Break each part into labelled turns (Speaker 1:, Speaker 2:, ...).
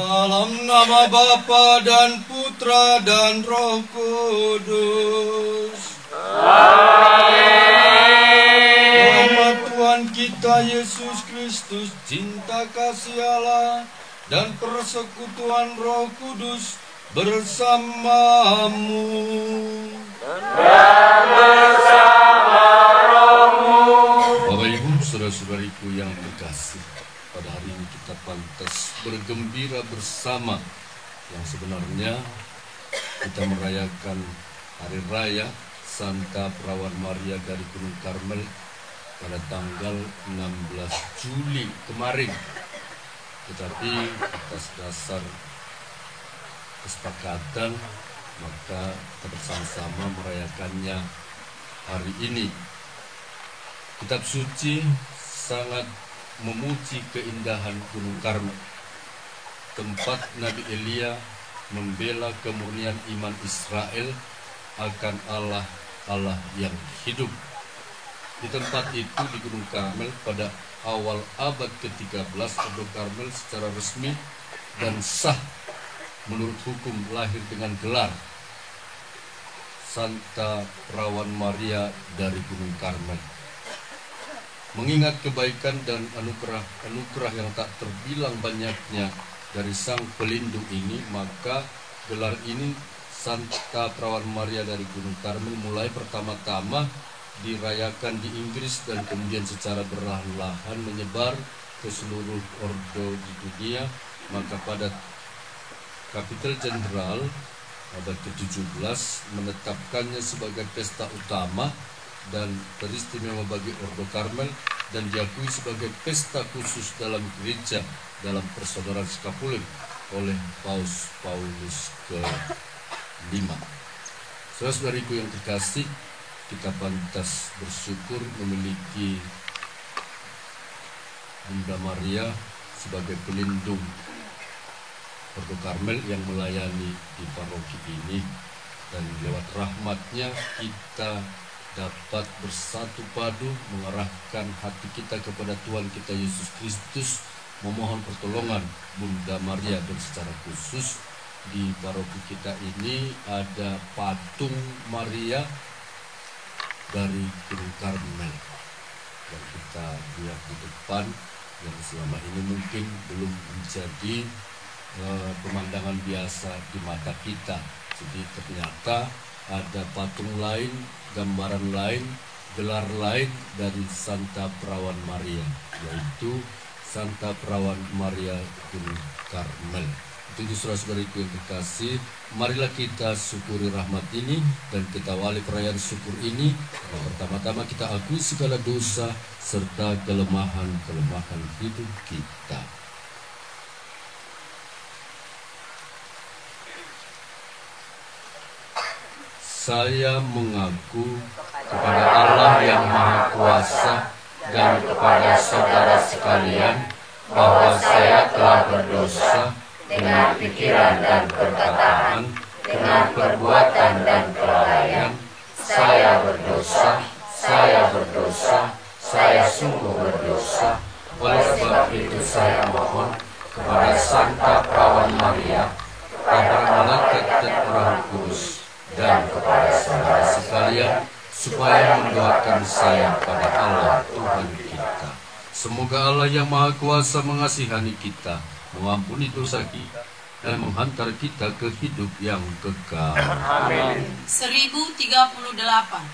Speaker 1: Dalam nama Bapa dan Putra dan Roh Kudus. Amin. Nama Tuhan kita Yesus Kristus, cinta kasih Allah, dan persekutuan Roh Kudus bersamamu. Dan bersama rohmu.
Speaker 2: Bapak Ibu, saudara-saudariku yang terkasih, pada hari ini kita pantas bergembira bersama. Yang sebenarnya kita merayakan hari raya Santa Perawan Maria dari Gunung Karmel pada tanggal 16 Juli kemarin. Tetapi atas dasar kesepakatan maka kita bersama-sama merayakannya hari ini. Kitab suci sangat memuji keindahan Gunung Karmel, tempat Nabi Elia membela kemurnian iman Israel akan Allah yang hidup. Di tempat itu, di Gunung Karmel, pada awal abad ke-13, Gunung Karmel secara resmi dan sah menurut hukum lahir dengan gelar Santa Perawan Maria dari Gunung Karmel. Mengingat kebaikan dan anugerah yang tak terbilang banyaknya dari Sang Pelindung ini, maka gelar ini Santa Perawan Maria dari Gunung Karmel mulai pertama-tama dirayakan di Inggris dan kemudian secara perlahan-lahan menyebar ke seluruh ordo di dunia. Maka pada Kapitular Jenderal abad ke-17 menetapkannya sebagai pesta utama dan teristimewa bagi Ordo Karmel dan diakui sebagai pesta khusus dalam gereja dalam persaudaraan skapulik oleh Paus Paulus ke-5. Saudara-saudariku yang terkasih, kita pantas bersyukur memiliki Bunda Maria sebagai pelindung Ordo Karmel yang melayani di paroki ini, dan lewat rahmatnya kita dapat bersatu padu mengarahkan hati kita kepada Tuhan kita Yesus Kristus, memohon pertolongan Bunda Maria. Dan secara khusus di paroki kita ini ada patung Maria dari Gunung Karmel yang kita lihat di depan, yang selama ini mungkin belum menjadi pemandangan biasa di mata kita. Jadi ternyata ada patung lain, gambaran lain, gelar lain dari Santa Perawan Maria, yaitu Santa Perawan Maria Gunung Karmel. Itu saudara-saudariku yang terkasih, marilah kita syukuri rahmat ini dan kita awali perayaan syukur ini. Pertama-tama kita akui segala dosa serta kelemahan-kelemahan hidup kita. Saya mengaku kepada Allah yang Maha Kuasa dan kepada saudara sekalian bahwa saya telah berdosa dengan pikiran dan perkataan, dengan perbuatan dan kelalaian. Saya berdosa, saya sungguh berdosa. Oleh sebab itu saya mohon kepada Santa Perawan Maria, kepada malaikat dan Roh Kudus, dan kepada saudara sekalian, supaya mendoakan saya pada Allah Tuhan kita. Semoga Allah yang Maha Kuasa mengasihani kita, mengampuni dosa kita, dan menghantar kita ke hidup yang kekal.
Speaker 3: Amin. 1038.
Speaker 4: Kasihanilah kami.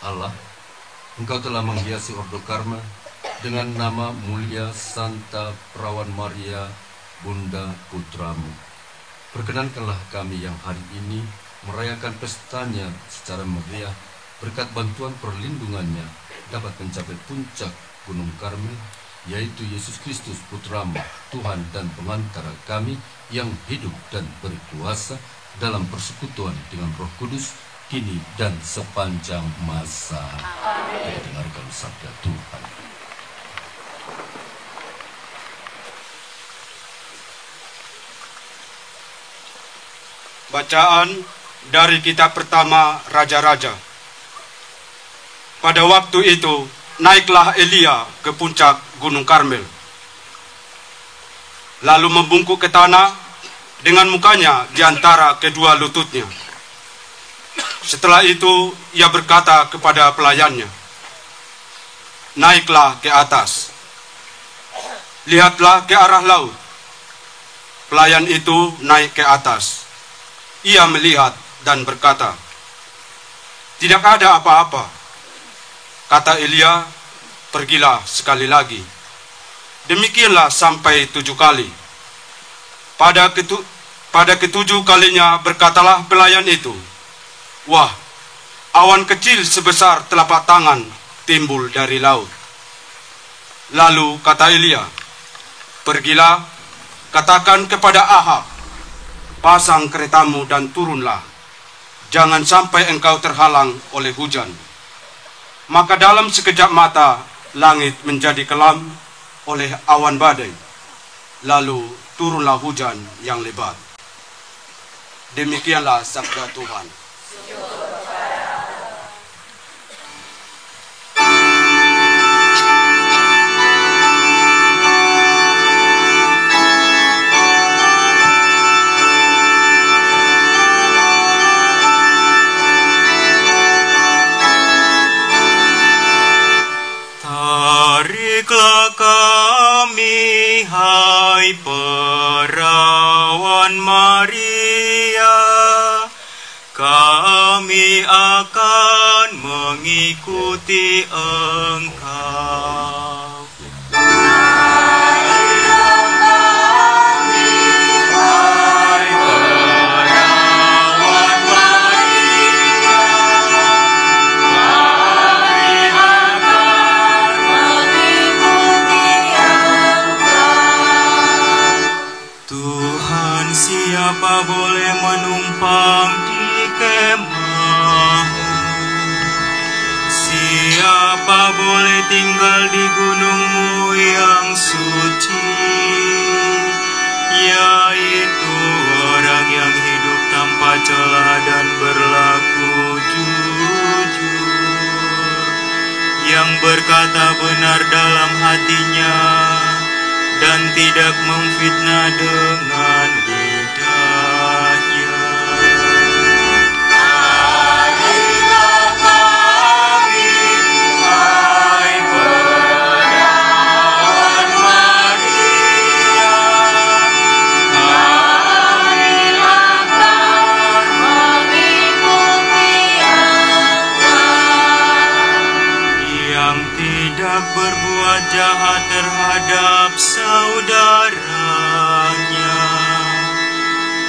Speaker 2: Allah, Engkau telah menghiasi Ordo Karmel dengan nama mulia Santa Perawan Maria, Bunda Putramu. Perkenankanlah kami yang hari ini merayakan pestanya secara meriah, berkat bantuan perlindungannya dapat mencapai puncak Gunung Karmel, yaitu Yesus Kristus Putramu, Tuhan dan pengantara kami yang hidup dan berkuasa dalam persekutuan dengan Roh Kudus, kini dan sepanjang masa. Kita dengarkan sabda Tuhan.
Speaker 4: Bacaan dari kitab pertama Raja-Raja. Pada waktu itu, naiklah Elia ke puncak Gunung Karmel, lalu membungkuk ke tanah dengan mukanya di antara kedua lututnya. Setelah itu, ia berkata kepada pelayannya, "Naiklah ke atas, lihatlah ke arah laut." Pelayan itu naik ke atas. Ia melihat dan berkata, "Tidak ada apa-apa." Kata Elia, "Pergilah sekali lagi." Demikianlah sampai 7 kali. Pada ketujuh kalinya berkatalah pelayan itu, "Wah, awan kecil sebesar telapak tangan timbul dari laut." Lalu kata Elia, "Pergilah, katakan kepada Ahab, pasang keretamu dan turunlah. Jangan sampai engkau terhalang oleh hujan." Maka dalam sekejap mata, langit menjadi kelam oleh awan badai. Lalu turunlah hujan yang lebat. Demikianlah sabda Tuhan.
Speaker 5: Tariklah kami, hai Perawan Maria, kami akan mengikuti Engkau. Siapa boleh menumpang di kemahmu? Siapa boleh tinggal di gunungmu yang suci? Yaitu orang yang hidup tanpa celah dan berlaku jujur, yang berkata benar dalam hatinya dan tidak memfitnah dengan lidahnya. Marilah kami, hai Perawan Maria, kami akan mengikuti Engkau. Yang tidak berbuat jahat terhadap saudaranya,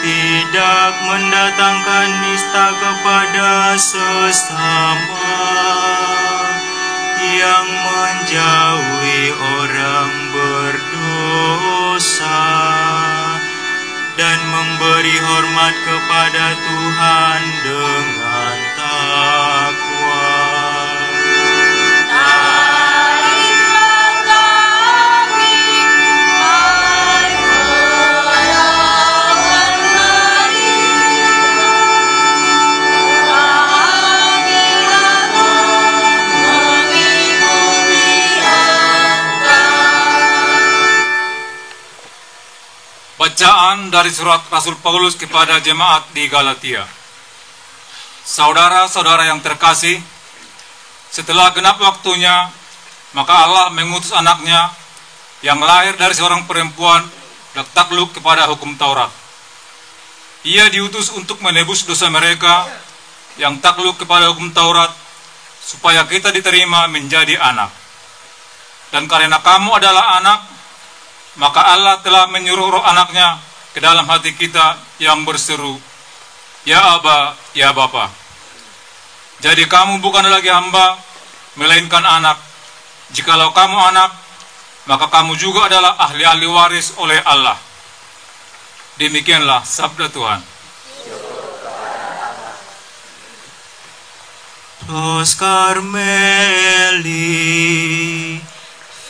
Speaker 5: tidak mendatangkan nista kepada sesama, yang menjauhi orang berdosa, dan memberi hormat kepada Tuhan dengan takwa.
Speaker 6: Bacaan dari surat Rasul Paulus kepada jemaat di Galatia. Saudara-saudara yang terkasih, setelah genap waktunya, maka Allah mengutus anaknya yang lahir dari seorang perempuan dan takluk kepada hukum Taurat. Ia diutus untuk menebus dosa mereka yang takluk kepada hukum Taurat, supaya kita diterima menjadi anak. Dan karena kamu adalah anak, maka Allah telah menyuruh roh anaknya ke dalam hati kita yang berseru, Ya Aba, ya Bapa. Jadi kamu bukan lagi hamba, melainkan anak. Jikalau kamu anak, maka kamu juga adalah ahli-ahli waris oleh Allah. Demikianlah sabda Tuhan.
Speaker 5: Los Carmeli,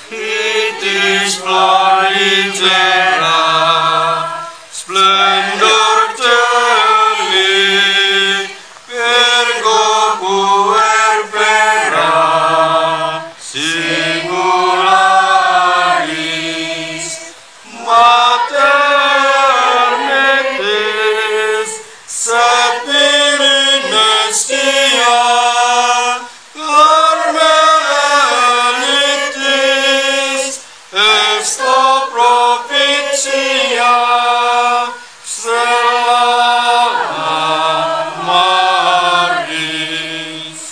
Speaker 1: Vitis florifera, splendor terli, virgo puerpera, singularis, mater metis, sapere nestia, Carmelitis, extra provincia, Stella Maris.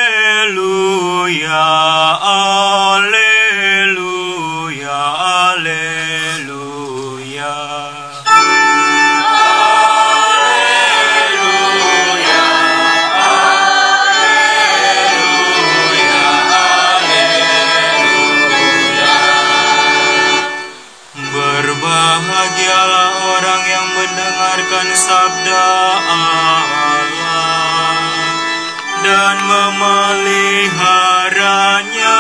Speaker 5: Alleluia, alleluia, alleluia. Berbahagialah orang yang mendengarkan sabda Allah dan memeliharanya.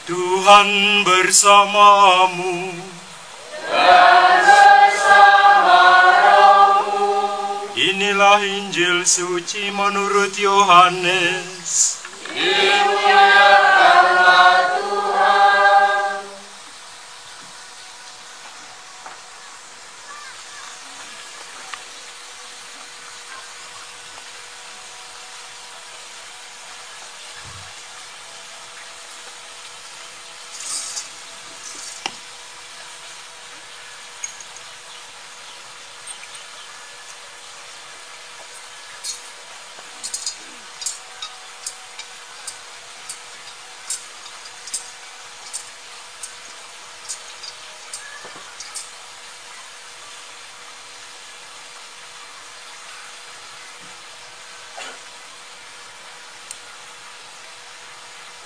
Speaker 5: Tuhan bersamamu. Inilah Injil suci menurut Yohanes.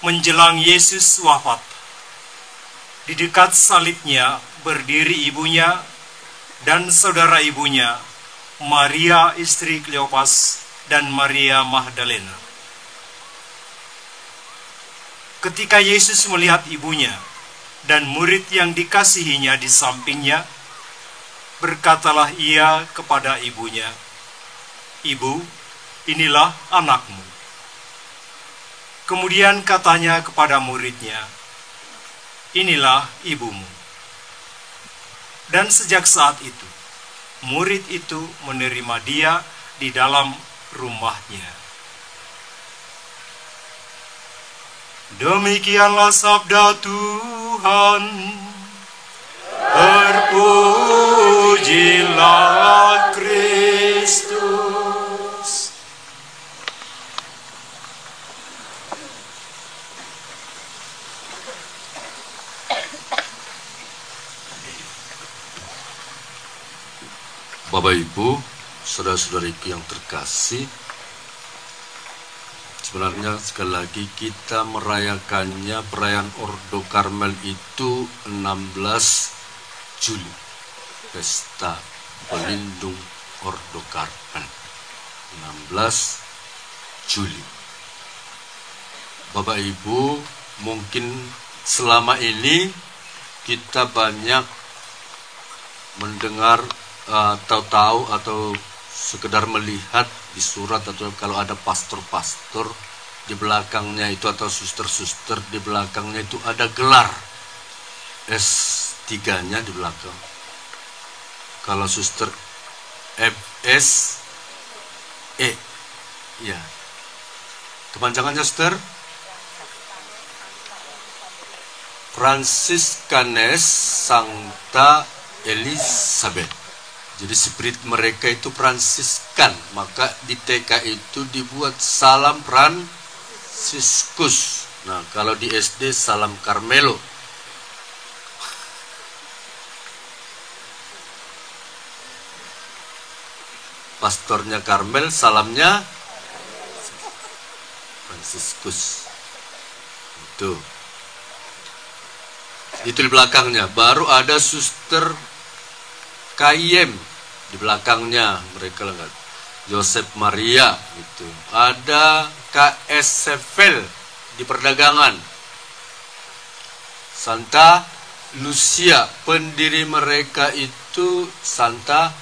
Speaker 5: Menjelang Yesus wafat, di dekat salibnya berdiri ibunya dan saudara ibunya, Maria istri Kleopas dan Maria Magdalena. Ketika Yesus melihat ibunya dan murid yang dikasihinya di sampingnya, berkatalah ia kepada ibunya, "Ibu, inilah anakmu." Kemudian katanya kepada muridnya, "Inilah ibumu." Dan sejak saat itu, murid itu menerima dia di dalam rumahnya. Demikianlah sabda Tuhan. Terpujilah Kristus.
Speaker 2: Bapak Ibu, saudara-saudariku yang terkasih, sebenarnya sekali lagi kita merayakannya, perayaan Ordo Karmel itu 16 Juli, Pesta Pelindung Ordo Karmel, 16 Juli. Bapak Ibu, mungkin selama ini kita banyak mendengar atau tahu atau sekedar melihat di surat, atau kalau ada pastor-pastor di belakangnya itu atau suster-suster di belakangnya itu ada gelar S3-nya di belakang. Kalau suster FSE, ya. Kepanjangannya suster? Franciscanes Sancta Elizabeth. Jadi spirit mereka itu Fransiskan, maka di TK itu dibuat Salam Fransiskus. Nah, kalau di SD Salam Carmelo. Pastornya Karmel, salamnya Fransiskus. Itu di belakangnya. Baru ada suster Kayem di belakangnya, mereka lengkap. Joseph Maria gitu. Ada KS Sevel di perdagangan. Santa Lucia, pendiri mereka itu Santa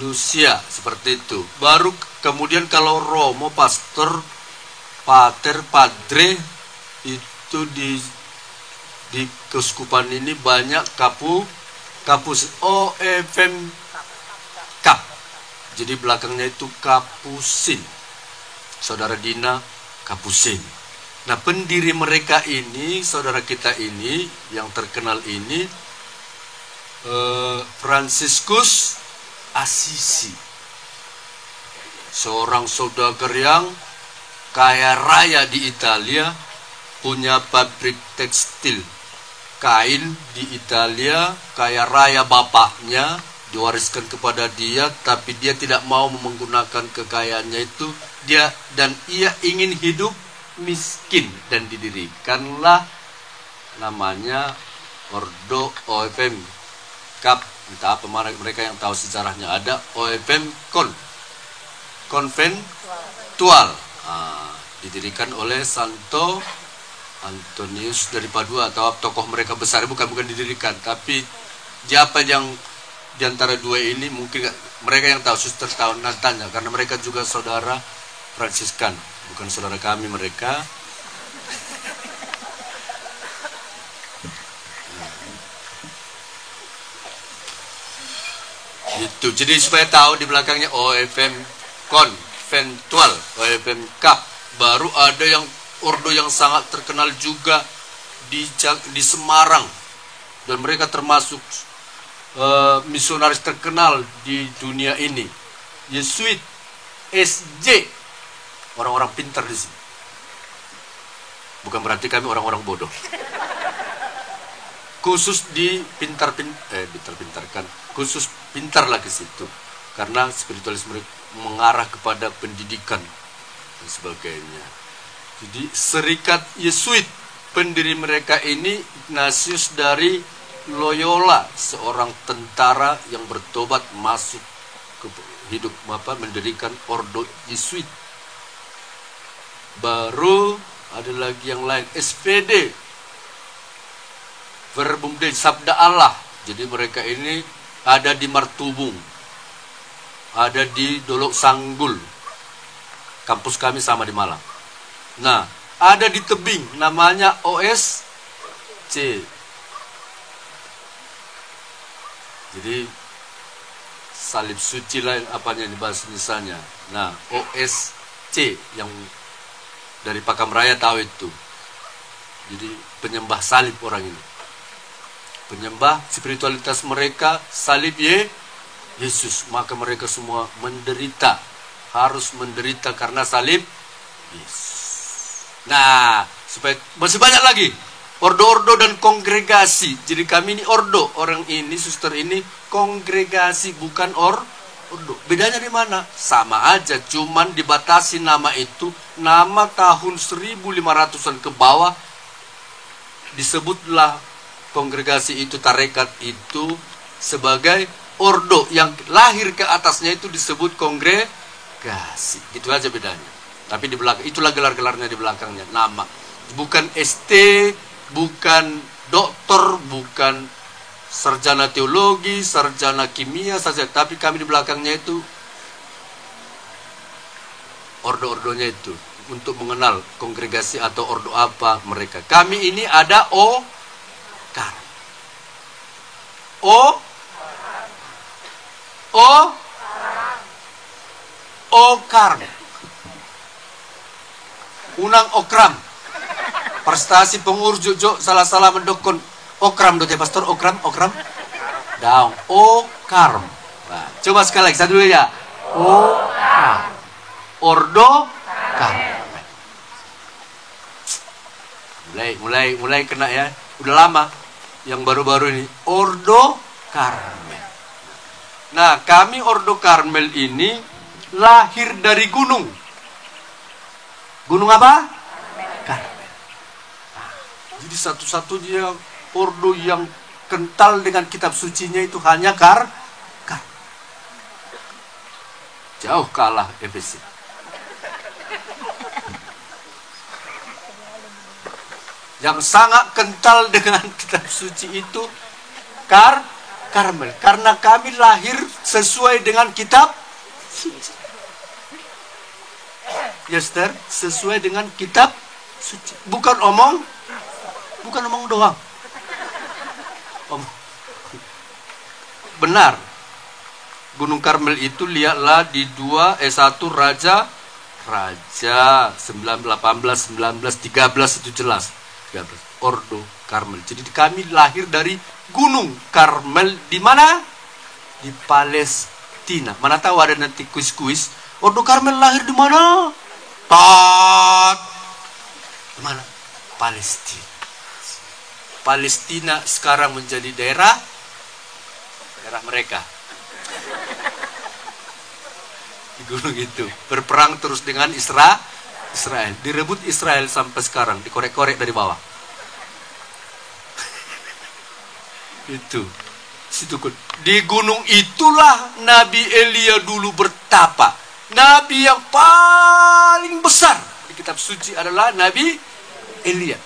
Speaker 2: Lucia, seperti itu. Baru kemudian kalau Romo, pastor, pater, padre, itu di keuskupan ini banyak kapus OFM Kap. Jadi belakangnya itu Kapusin. Saudara Dina Kapusin. Nah, pendiri mereka ini, saudara kita ini, yang terkenal ini, Fransiskus Assisi. Seorang saudagar yang kaya raya di Italia, punya pabrik tekstil kain di Italia, kaya raya bapaknya, diwariskan kepada dia, tapi dia tidak mau menggunakan kekayaannya itu, ia ingin hidup miskin, dan didirikanlah namanya Ordo OFM Kap. Entah apa mereka yang tahu sejarahnya, ada OFM Konventual, didirikan oleh Santo Antonius dari Padua, atau tokoh mereka besar, bukan didirikan, tapi siapa yang di antara dua ini mungkin mereka yang tahu, suster tahu, tanya, karena mereka juga saudara Fransiskan, bukan saudara kami mereka. Itu, jadi supaya tahu di belakangnya OFM Konventual, OFM Kap. Baru ada yang ordo yang sangat terkenal juga di Semarang, dan mereka termasuk misionaris terkenal di dunia ini, Yesuit SJ. Orang-orang pintar di sini. Bukan berarti kami orang-orang bodoh. Khusus di pintar-pintarkan, khusus pintarlah ke situ, karena spiritualisme mengarah kepada pendidikan dan sebagainya. Jadi serikat Yesuit, pendiri mereka ini Ignatius dari Loyola, seorang tentara yang bertobat masuk ke hidup mendirikan Ordo Yesuit. Baru ada lagi yang lain, SPD, Verbum Dei, Sabda Allah. Jadi mereka ini ada di Martubung, ada di Dolok Sanggul, kampus kami sama di Malang. Nah, ada di Tebing, namanya OSC. Jadi salib suci lah apanya di bahasa Indonesia. Nah, OSC yang dari Pakam Raya tahu itu. Jadi penyembah salib orang ini. Penyembah spiritualitas mereka salib Yesus. Maka mereka semua menderita. Harus menderita karena salib Yesus. Nah, supaya masih banyak lagi ordo-ordo dan kongregasi. Jadi kami ini ordo, orang ini, suster ini kongregasi, bukan ordo. Bedanya di mana? Sama aja, cuman dibatasi nama itu. Nama tahun 1500-an ke bawah disebutlah kongregasi itu, tarekat itu sebagai ordo. Yang lahir ke atasnya itu disebut kongregasi. Gitu aja bedanya. Tapi di belakang, itulah gelar-gelarnya di belakangnya, nama. Bukan ST, bukan doktor, bukan sarjana teologi, sarjana kimia saja. Tapi kami di belakangnya itu ordo-ordonya itu, untuk mengenal kongregasi atau ordo apa mereka. Kami ini ada Kar.
Speaker 7: Okram. Unang okram. Prestasi pengurus jojo salah-salah mendukun okram dote pastor okram. Daun okram. Nah, coba sekali lagi, satu dulu ya. Okram. Ordo Karmel. Mulai kena ya. Udah lama. Yang baru-baru ini Ordo Karmel. Nah, kami Ordo Karmel ini lahir dari gunung. Gunung apa? Karmel. Jadi satu-satunya ordo yang kental dengan kitab sucinya itu hanya Karmel. Jauh kalah Efesus. Yang sangat kental dengan kitab suci itu Karmel. Karena kami lahir sesuai dengan kitab suci. Yester, sesuai dengan kitab suci. Bukan omong doang. Benar. Gunung Karmel itu lihatlah di 1 Raja 19, 13 itu jelas. 13. Ordo Karmel. Jadi kami lahir dari Gunung Karmel di mana? Di Palestina. Mana tahu ada nanti kuis-kuis. Ordo Karmel lahir di mana? Di mana? Palestina. Palestina sekarang menjadi daerah mereka. Di gunung itu berperang terus dengan Israel. Direbut Israel sampai sekarang, dikorek-korek dari bawah. Itu. Di gunung itulah Nabi Elia dulu bertapa. Nabi yang paling besar di kitab suci adalah Nabi Elia.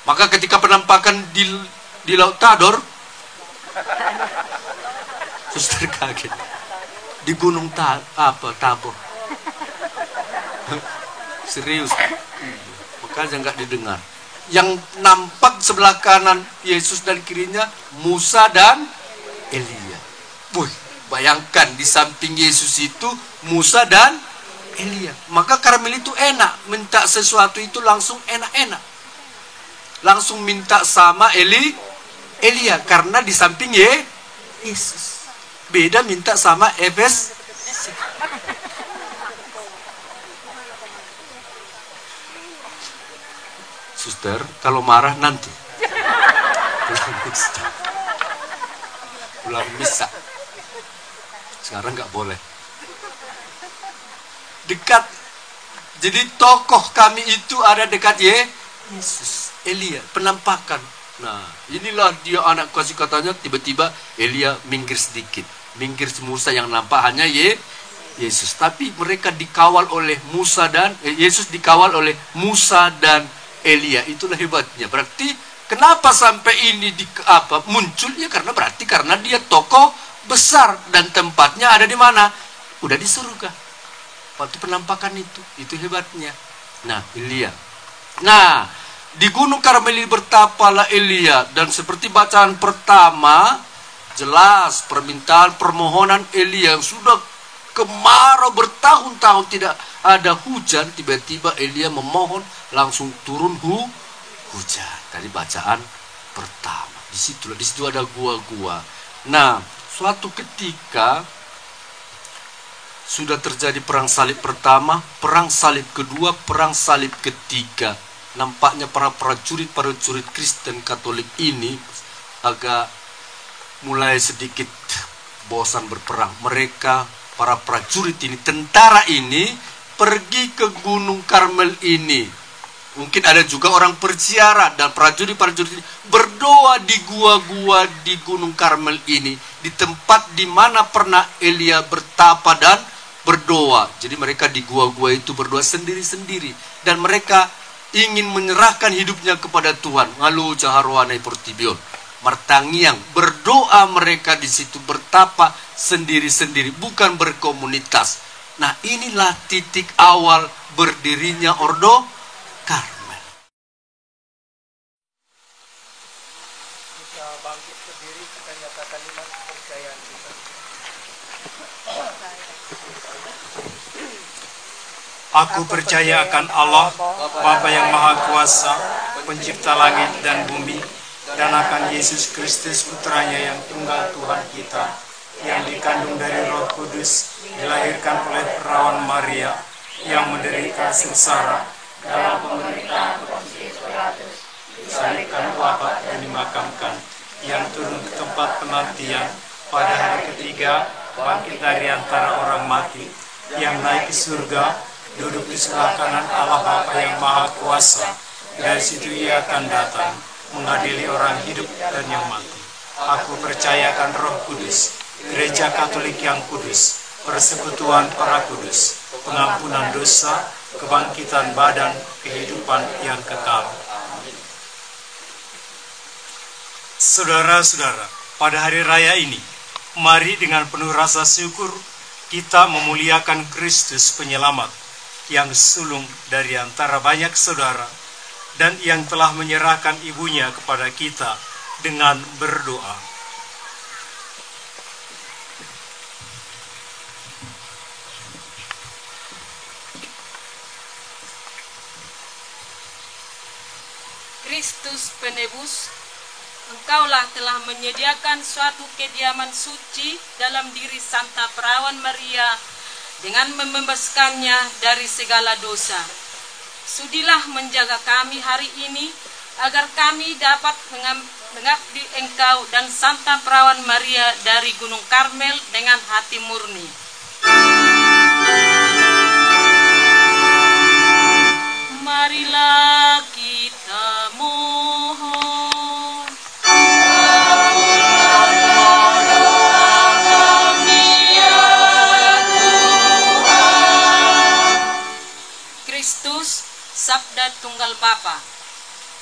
Speaker 7: Maka ketika penampakan di Laut Tador, suster kaget. Di gunung Tabor. Serius. Makanya nggak didengar. Yang nampak sebelah kanan Yesus dan kirinya Musa dan Elia. Bayangkan di samping Yesus itu Musa dan Elia. Maka Karmel itu enak, minta sesuatu itu langsung enak-enak. Langsung minta sama Elia karena di samping Yesus. Beda minta sama Efes. Suster, kalau marah nanti pulang misa. Sekarang nggak boleh. Dekat. Jadi tokoh kami itu ada dekat Yesus. Elia, penampakan. Nah, inilah dia anak kasih katanya. Tiba-tiba Elia minggir sedikit. Minggir Musa yang nampak hanya Yesus. Tapi mereka dikawal oleh Musa dan Yesus dikawal oleh Musa dan Elia. Itulah hebatnya. Berarti kenapa sampai ini muncul ya karena dia tokoh besar dan tempatnya ada di mana? Udah di surga. Waktu penampakan itu hebatnya. Nah, Elia. Nah, di Gunung Karmel bertapalah Elia dan seperti bacaan pertama jelas permohonan Elia yang sudah kemarau bertahun-tahun tidak ada hujan, tiba-tiba Elia memohon langsung turun hujan. Tadi bacaan pertama. Di situ ada gua-gua. Nah, suatu ketika sudah terjadi perang salib pertama, perang salib kedua, perang salib ketiga. Nampaknya para prajurit Kristen Katolik ini agak mulai sedikit bosan berperang. Mereka, para prajurit ini, tentara ini pergi ke Gunung Karmel ini. Mungkin ada juga orang berziarah dan prajurit ini berdoa di gua-gua di Gunung Karmel ini, di tempat di mana pernah Elia bertapa dan berdoa. Jadi mereka di gua-gua itu berdoa sendiri-sendiri dan mereka ingin menyerahkan hidupnya kepada Tuhan. Ngalu jaharwana portibion. Martangiang berdoa, mereka di situ bertapa sendiri-sendiri, bukan berkomunitas. Nah, inilah titik awal berdirinya Ordo Karmel.
Speaker 3: bisa bangkit berdiri, kita nyatakan iman kepercayaan kita.
Speaker 5: Aku percaya akan Allah, Bapa yang Maha Kuasa, Pencipta langit dan bumi, dan akan Yesus Kristus Putranya yang tunggal Tuhan kita, yang dikandung dari Roh Kudus, dilahirkan oleh perawan Maria, yang menderita sengsara dalam pemerintahan Pontius Pilatus, disalibkan, wafat dan dimakamkan, yang turun ke tempat penantian, pada hari ketiga bangkit dari antara orang mati, yang naik ke surga, duduk di sebelah kanan Allah Bapa yang Maha Kuasa. Dari situ Ia akan datang mengadili orang hidup dan yang mati. Aku percayakan Roh Kudus, Gereja Katolik yang kudus, persekutuan para kudus, pengampunan dosa, kebangkitan badan, kehidupan yang kekal. Saudara-saudara, pada hari raya ini, mari dengan penuh rasa syukur kita memuliakan Kristus Penyelamat yang sulung dari antara banyak saudara dan yang telah menyerahkan ibunya kepada kita dengan berdoa.
Speaker 8: Kristus penebus, Engkaulah telah menyediakan suatu kediaman suci dalam diri Santa Perawan Maria dengan membebaskannya dari segala dosa. Sudilah menjaga kami hari ini, agar kami dapat mengabdi Engkau dan Santa Perawan Maria dari Gunung Karmel dengan hati murni. Marilah kita mohon. Kristus, Sabda Tunggal Bapa,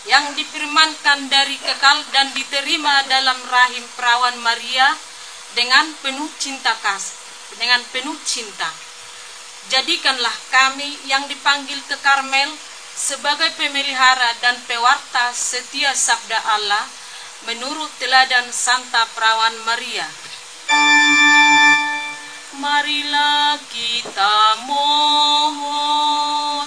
Speaker 8: yang difirmankan dari kekal dan diterima dalam rahim Perawan Maria dengan penuh cinta Jadikanlah kami yang dipanggil ke Karmel sebagai pemelihara dan pewarta setia sabda Allah menurut teladan Santa Perawan Maria. Marilah kita mohon.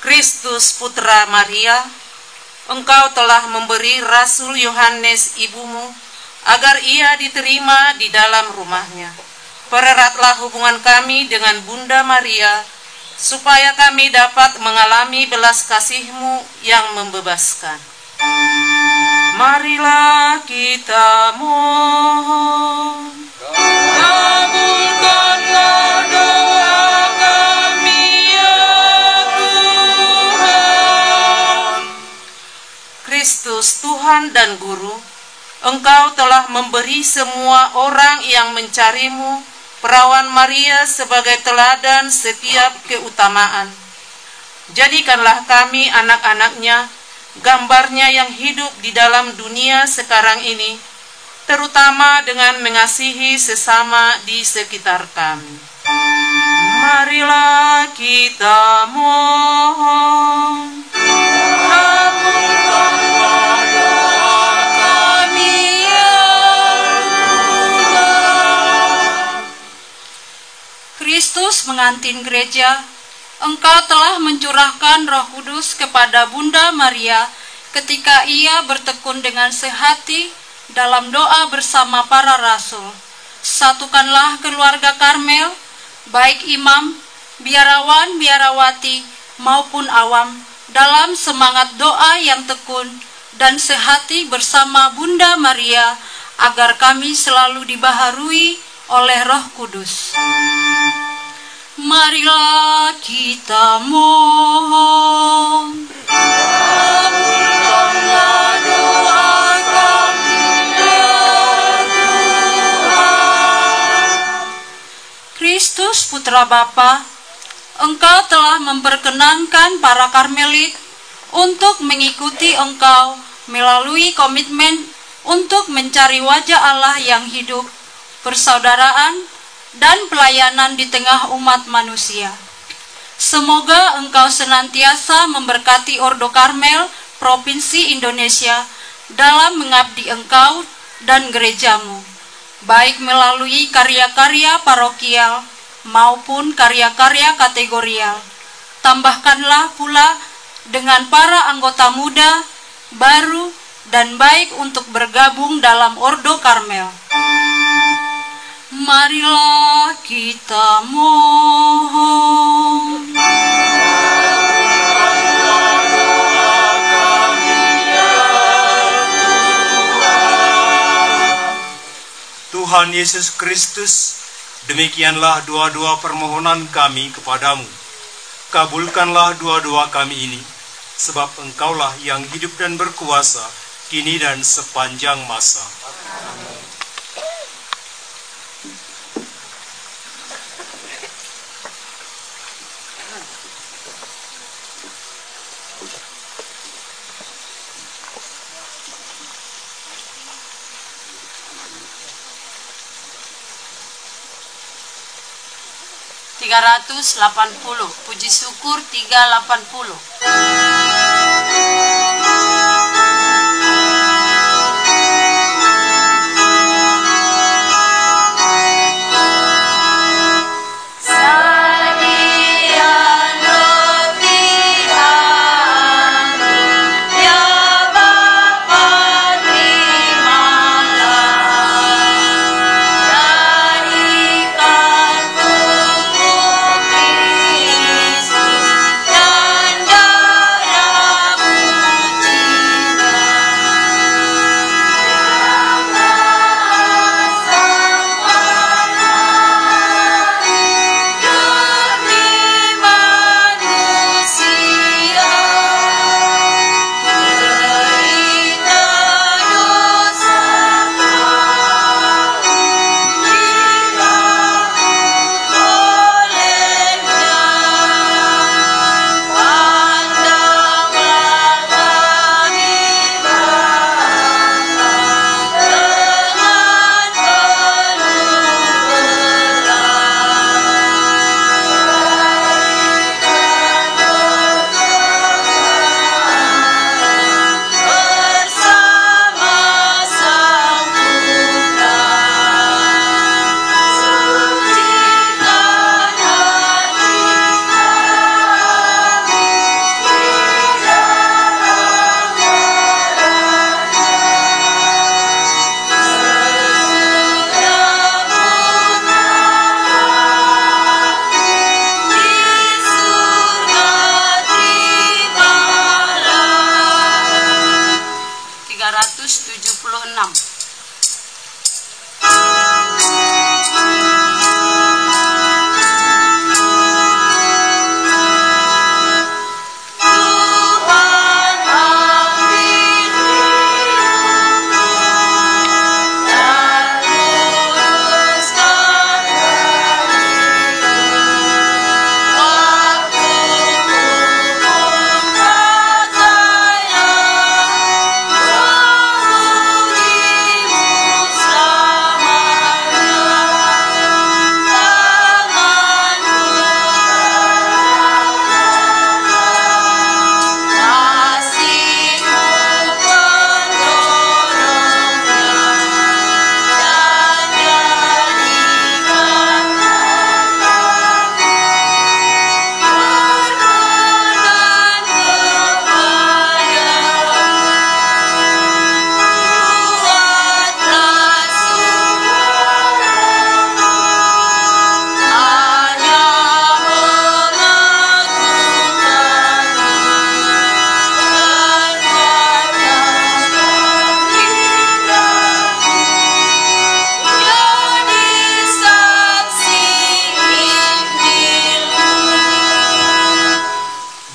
Speaker 8: Kristus Putra Maria, Engkau telah memberi Rasul Yohanes ibumu agar ia diterima di dalam rumahnya. Pereratlah hubungan kami dengan Bunda Maria, supaya kami dapat mengalami belas kasih-Mu yang membebaskan. Marilah kita mohon. Kabulkanlah doa kami ya Tuhan. Kristus Tuhan dan Guru, Engkau telah memberi semua orang yang mencari-Mu Perawan Maria sebagai teladan setiap keutamaan. Jadikanlah kami anak-anaknya, gambarnya yang hidup di dalam dunia sekarang ini, terutama dengan mengasihi sesama di sekitar kami. Marilah kita mohon. Kabulkanlah doa kami ya Tuhan. Kristus mengantin gereja, Engkau telah mencurahkan Roh Kudus kepada Bunda Maria ketika ia bertekun dengan sehati dalam doa bersama para rasul. Satukanlah keluarga Karmel, baik imam, biarawan, biarawati maupun awam, dalam semangat doa yang tekun dan sehati bersama Bunda Maria, agar kami selalu dibaharui oleh Roh Kudus. Marilah kita mohon. Kabulkanlah doa kami ya Tuhan. Kristus Putra Bapa, Engkau telah memperkenankan para Karmelit untuk mengikuti Engkau melalui komitmen untuk mencari wajah Allah yang hidup, persaudaraan, dan pelayanan di tengah umat manusia. Semoga Engkau senantiasa memberkati Ordo Karmel Provinsi Indonesia dalam mengabdi Engkau dan gerejamu, baik melalui karya-karya parokial maupun karya-karya kategorial. Tambahkanlah pula dengan para anggota muda, baru, dan baik untuk bergabung dalam Ordo Karmel. Marilah kita mohon.
Speaker 5: Tuhan Yesus Kristus, demikianlah doa-doa permohonan kami kepadamu. Kabulkanlah doa-doa kami ini, sebab Engkaulah yang hidup dan berkuasa, kini dan sepanjang masa. Amin.
Speaker 8: Puji syukur 380.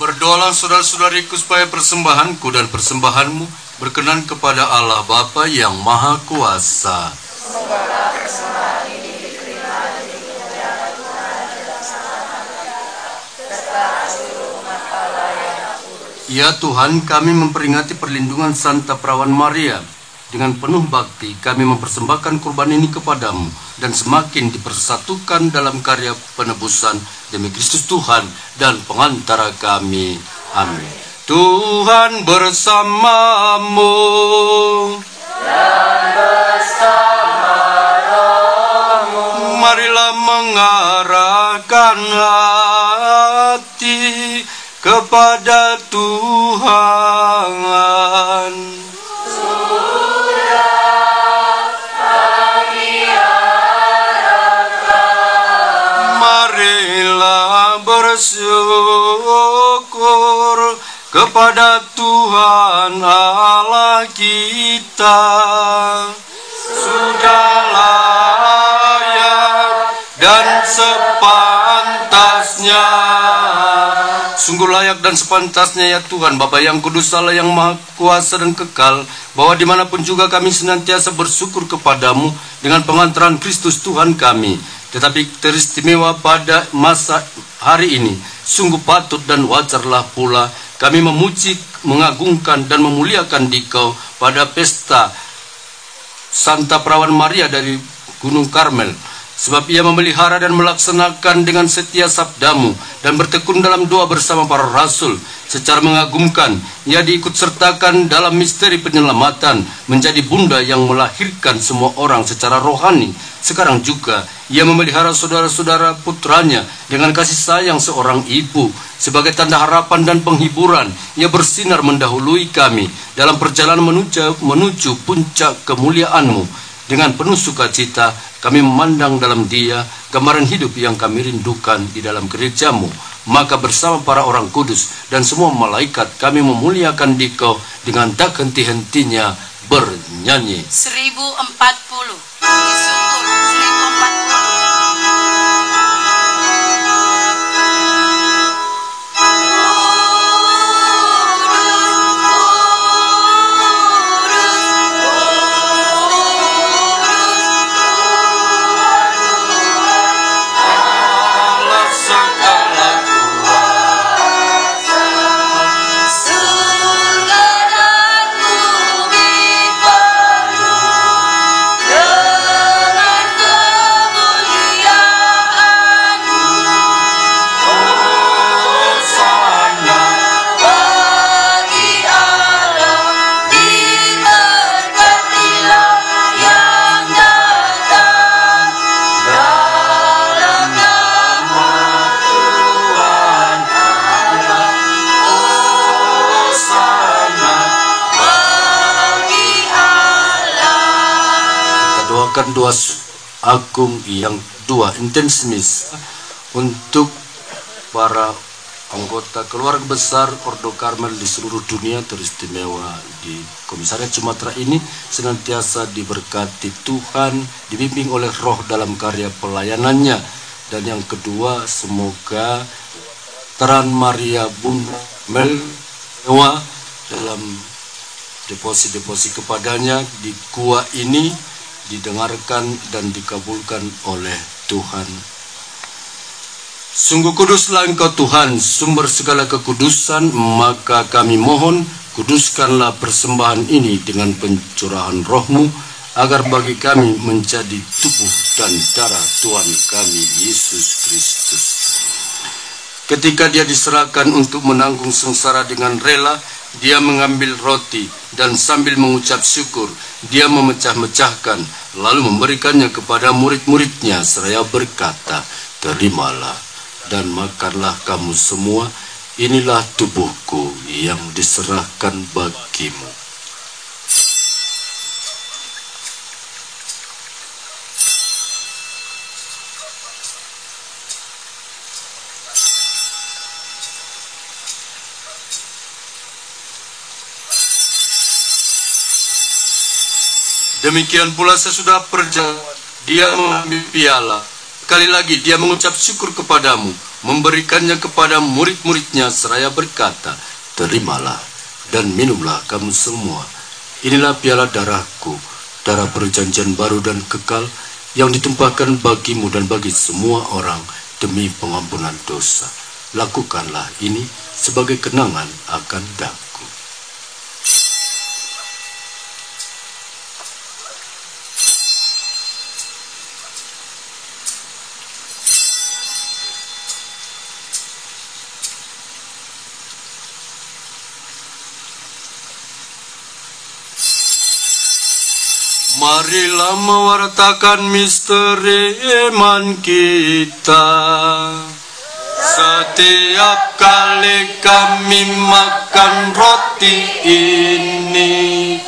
Speaker 2: Berdoalah saudara-saudariku supaya persembahanku dan persembahanmu berkenan kepada Allah Bapa yang Maha Kuasa.
Speaker 1: Semoga persembahan ini diterima demi kemuliaan Tuhan dan serta seluruh umat Allah yang kudus.
Speaker 2: Ya Tuhan, kami memperingati perlindungan Santa Perawan Maria. Dengan penuh bakti kami mempersembahkan kurban ini kepadamu dan semakin dipersatukan dalam karya penebusan demi Kristus Tuhan dan pengantara kami. Amin. Tuhan bersamamu
Speaker 1: dan bersama rohmu.
Speaker 2: Marilah mengarahkan hati kepada Tuhan.
Speaker 1: Sudah kami harapkan.
Speaker 2: Marilah bersyukur kepada Tuhan Allah kita. Sudah layak dan sepantasnya, sungguh layak dan sepantasnya ya Tuhan Bapa yang kudus, Allah yang maha kuasa dan kekal, bahwa dimanapun juga kami senantiasa bersyukur kepadamu dengan pengantaran Kristus Tuhan kami. Tetapi teristimewa pada masa hari ini, sungguh patut dan wajarlah pula kami memuji, mengagungkan dan memuliakan Dikau pada pesta Santa Perawan Maria dari Gunung Karmel, sebab ia memelihara dan melaksanakan dengan setia sabdamu dan bertekun dalam doa bersama para rasul. Secara mengagumkan, ia diikut sertakan dalam misteri penyelamatan, menjadi bunda yang melahirkan semua orang secara rohani. Sekarang juga, ia memelihara saudara-saudara putranya dengan kasih sayang seorang ibu. Sebagai tanda harapan dan penghiburan, ia bersinar mendahului kami dalam perjalanan menuju puncak kemuliaan-Mu. Dengan penuh sukacita, kami memandang dalam Dia gambaran hidup yang kami rindukan di dalam gereja-Mu. Maka bersama para orang kudus dan semua malaikat kami memuliakan Dikau dengan tak henti-hentinya bernyanyi.
Speaker 8: 1040 Puji syukur 1040.
Speaker 2: Doa agung yang dua intensimis untuk para anggota keluarga besar Ordo Karmel di seluruh dunia, teristimewa di Komisariat Sumatera ini, senantiasa diberkati Tuhan, dibimbing oleh Roh dalam karya pelayanannya. Dan yang kedua, semoga Teran Maria Bunda Melwa dalam deposit-deposit kepadanya di gua ini didengarkan dan dikabulkan oleh Tuhan. Sungguh kuduslah Engkau Tuhan, sumber segala kekudusan, maka kami mohon, kuduskanlah persembahan ini dengan pencurahan Roh-Mu, agar bagi kami menjadi tubuh dan darah Tuhan kami Yesus Kristus. Ketika Dia diserahkan untuk menanggung sengsara dengan rela, Dia mengambil roti dan sambil mengucap syukur, Dia memecah-mecahkan, lalu memberikannya kepada murid-muridnya seraya berkata, "Terimalah dan makanlah kamu semua, inilah tubuhku yang diserahkan bagimu." Demikian pula sesudah perjalanan, Dia mengambil piala. Sekali lagi Dia mengucap syukur kepadamu, memberikannya kepada murid-muridnya seraya berkata, "Terimalah dan minumlah kamu semua. Inilah piala darahku, darah perjanjian baru dan kekal, yang ditumpahkan bagimu dan bagi semua orang demi pengampunan dosa. Lakukanlah ini sebagai kenangan akan daku."
Speaker 4: Marilah mewartakan misteri iman kita. Setiap kali kami makan roti ini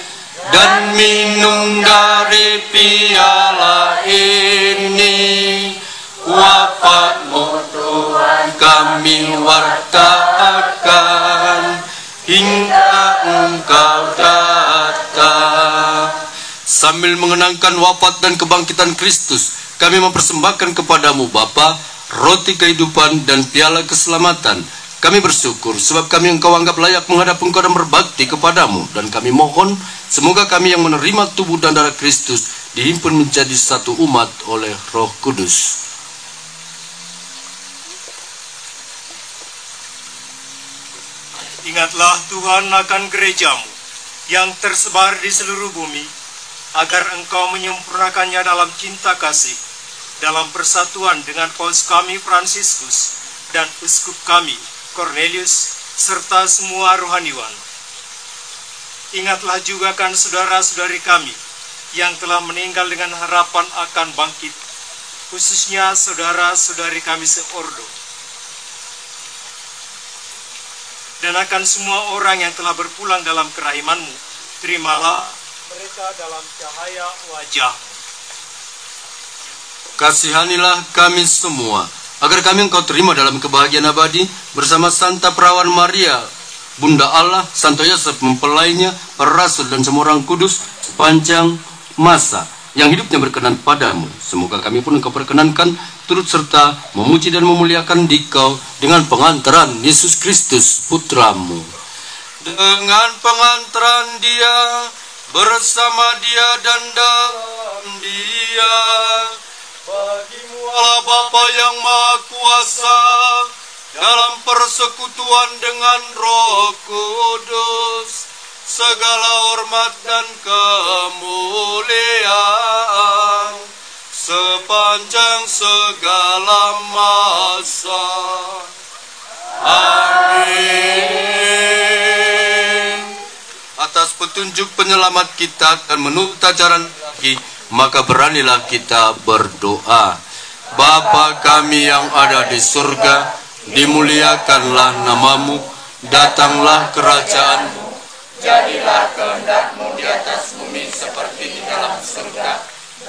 Speaker 4: dan minum dari piala ini, wafat-Mu Tuhan kami wartakan hingga Engkau datang. Sambil mengenangkan wafat dan kebangkitan Kristus, kami mempersembahkan kepadamu Bapa, roti kehidupan dan piala keselamatan. Kami bersyukur sebab kami Engkau anggap layak menghadap Engkau dan berbakti kepadamu. Dan kami mohon semoga kami yang menerima tubuh dan darah Kristus dihimpun menjadi satu umat oleh Roh Kudus.
Speaker 5: Ingatlah Tuhan akan gerejamu yang tersebar di seluruh bumi, agar Engkau menyempurnakannya dalam cinta kasih, dalam persatuan dengan Paus kami Fransiskus dan Uskup kami Cornelius, serta semua rohaniwan. Ingatlah juga kan saudara-saudari kami yang telah meninggal dengan harapan akan bangkit, khususnya saudara-saudari kami seordo. Dan akan semua orang yang telah berpulang dalam kerahiman-Mu, terimalah mereka dalam cahaya wajah-Mu.
Speaker 4: Kasihanilah kami semua, agar kami Engkau terima dalam kebahagiaan abadi bersama Santa Perawan Maria, Bunda Allah, Santo Yosef mempelainya, para rasul dan semua orang kudus sepanjang masa yang hidupnya berkenan padamu. Semoga kami pun Engkau perkenankan turut serta memuji dan memuliakan Dikau dengan pengantaran Yesus Kristus Putramu. Dengan pengantaran Dia, bersama Dia dan dalam Dia, bagi-Mu Allah Bapa yang Maha Kuasa, dalam persekutuan dengan Roh Kudus, segala hormat dan kemuliaan sepanjang segala masa. Amin. Atas petunjuk penyelamat kita dan menurut ajaran lagi, maka beranilah kita berdoa. Bapa kami yang ada di surga, dimuliakanlah namamu, datanglah kerajaan-Mu,
Speaker 1: Jadilah kehendak-Mu di atas bumi seperti di dalam surga.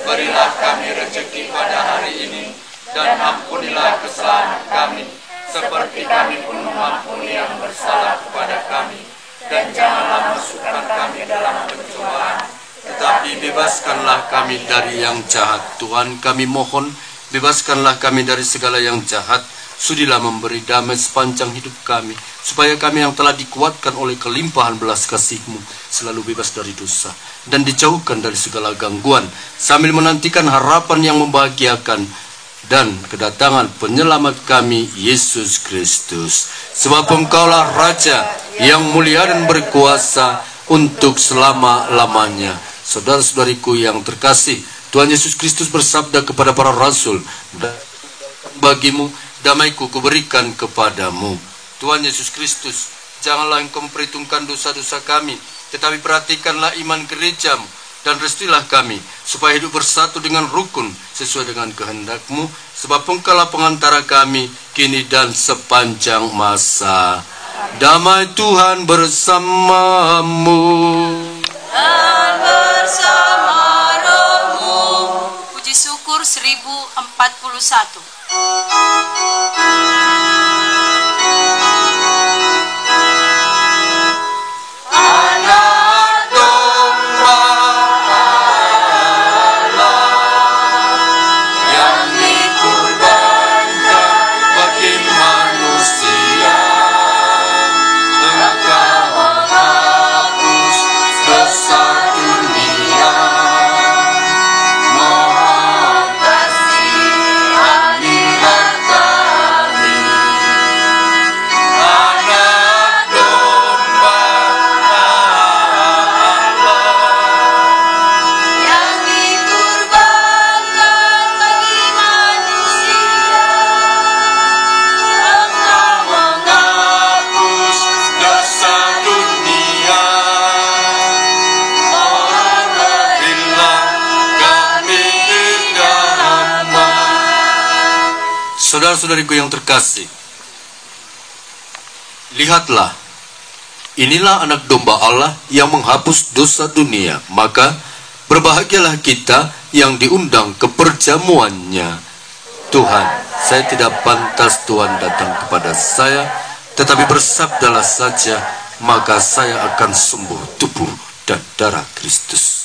Speaker 1: Berilah kami rezeki pada hari ini, dan ampunilah kesalahan kami, seperti kami pun mengampuni yang bersalah kepada kami. Dan janganlah masukkan kami dalam pencobaan,
Speaker 4: tetapi bebaskanlah kami dari yang jahat. Tuhan kami mohon, bebaskanlah kami dari segala yang jahat. Sudilah memberi damai sepanjang hidup kami, supaya kami yang telah dikuatkan oleh kelimpahan belas kasih-Mu selalu bebas dari dosa dan dijauhkan dari segala gangguan, sambil menantikan harapan yang membahagiakan dan kedatangan penyelamat kami, Yesus Kristus. Sebab Engkaulah Raja yang mulia dan berkuasa untuk selama-lamanya. Saudara-saudariku yang terkasih, Tuhan Yesus Kristus bersabda kepada para rasul, bagimu damaiku kuberikan kepadamu. Tuhan Yesus Kristus, janganlah Engkau memperhitungkan dosa-dosa kami, tetapi perhatikanlah iman gereja-Mu, dan restuilah kami, supaya hidup bersatu dengan rukun, sesuai dengan kehendak-Mu, sebab Engkaulah pengantara kami, kini dan sepanjang masa. Damai Tuhan bersamamu.
Speaker 8: Dan bersama rohmu. Puji syukur 1041.
Speaker 7: saudara-saudariku yang terkasih, lihatlah, inilah anak domba Allah yang menghapus dosa dunia. Maka berbahagialah kita yang diundang ke perjamuannya. Tuhan, saya tidak pantas Tuhan datang kepada saya, tetapi bersabdalah saja, maka saya akan sembuh tubuh dan darah Kristus.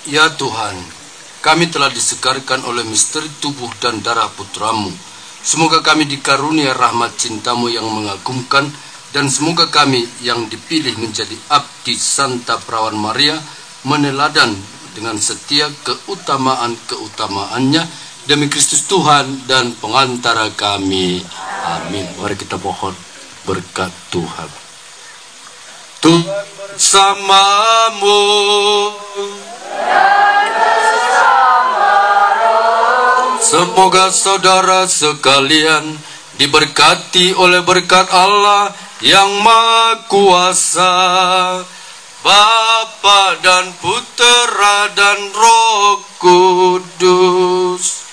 Speaker 7: Ya Tuhan, kami telah disegarkan oleh misteri tubuh dan darah Putramu. Semoga kami dikarunia rahmat cintamu yang mengagumkan, dan semoga kami yang dipilih menjadi abdi Santa Perawan Maria meneladan dengan setia keutamaan-keutamaannya demi Kristus Tuhan dan pengantara kami. Amin. Mari kita mohon berkat Tuhan. Tuhan bersamamu. Semoga saudara sekalian diberkati oleh berkat Allah yang Maha Kuasa, Bapa dan Putera dan Roh Kudus.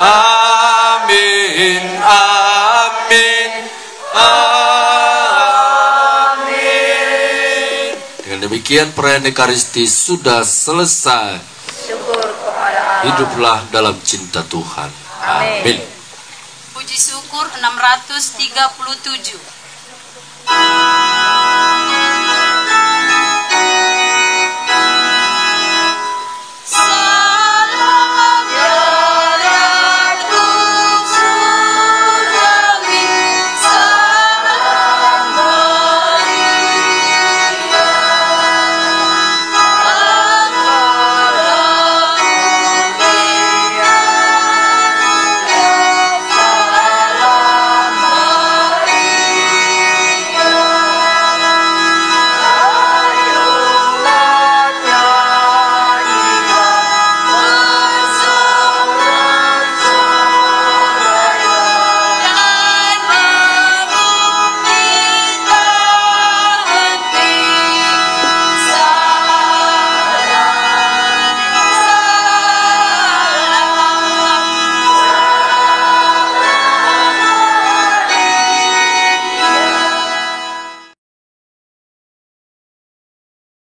Speaker 7: Amin, amin, amin. Dengan demikian perayaan Ekaristi sudah selesai. Hiduplah dalam cinta Tuhan. Amin.
Speaker 8: Puji syukur 637.